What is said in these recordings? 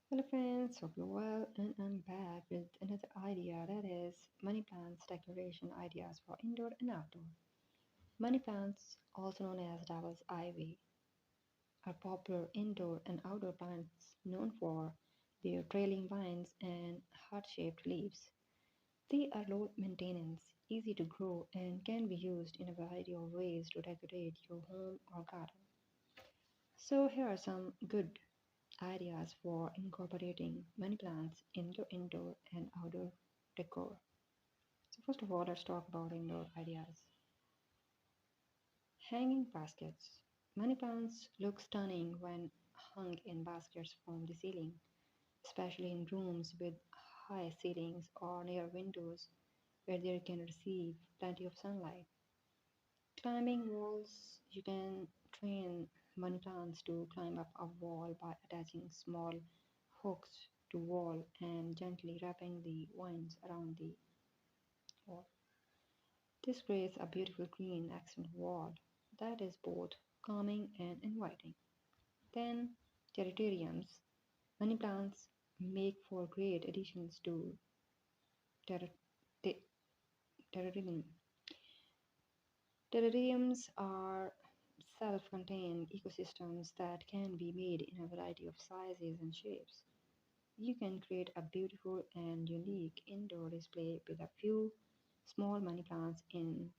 Hello friends, hope you're well, and I'm back with another idea, that is money plants decoration ideas for indoor and outdoor. Money plants, also known as devil's ivy, are popular indoor and outdoor plants known for their trailing vines and heart-shaped leaves. They are low maintenance, easy to grow, and can be used in a variety of ways to decorate your home or garden. So here are some good ideas for incorporating money plants in your indoor and outdoor decor. So, first of all, let's talk about indoor ideas. Hanging baskets. Money plants look stunning when hung in baskets from the ceiling, especially in rooms with high ceilings or near windows where they can receive plenty of sunlight. Climbing walls. You can train money plants to climb up a wall by attaching small hooks to wall and gently wrapping the vines around the wall. This creates a beautiful green accent wall that is both calming and inviting. Then terrariums. Money plants make for great additions to terra- te- terrarium. Terrariums are self-contained ecosystems that can be made in a variety of sizes and shapes. You can create a beautiful and unique indoor display with a few small money plants in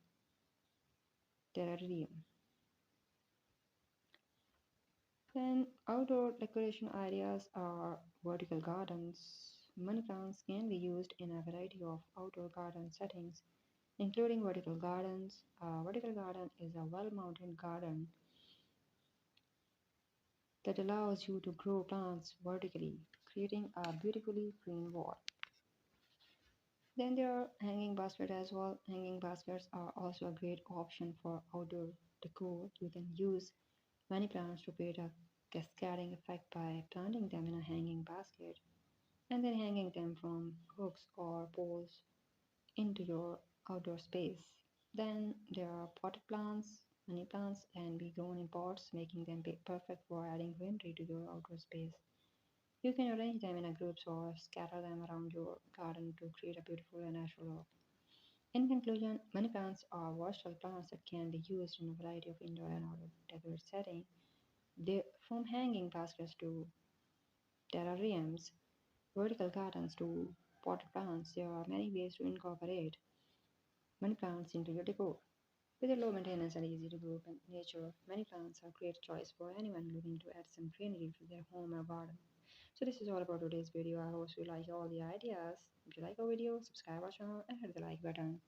terrarium. Then outdoor decoration ideas are vertical gardens. Money plants can be used in a variety of outdoor garden settings, including vertical gardens. A vertical garden is a well-mounted garden that allows you to grow plants vertically, creating a beautifully green wall. Then there are hanging baskets as well. Hanging baskets are also a great option for outdoor decor. You can use many plants to create a cascading effect by planting them in a hanging basket and then hanging them from hooks or poles into your outdoor space. Then there are potted plants. Many plants can be grown in pots, making them perfect for adding greenery to your outdoor space. You can arrange them in a groups or scatter them around your garden to create a beautiful and natural look. In conclusion, money plants are versatile plants that can be used in a variety of indoor and outdoor decor settings. They, from hanging baskets to terrariums, vertical gardens to potted plants, there are many ways to incorporate money plants into your decor. With a low maintenance and easy to grow nature, money plants are a great choice for anyone looking to add some greenery to their home or garden. So this is all about today's video. I hope you like all the ideas. If you like our video, subscribe our channel and hit the like button.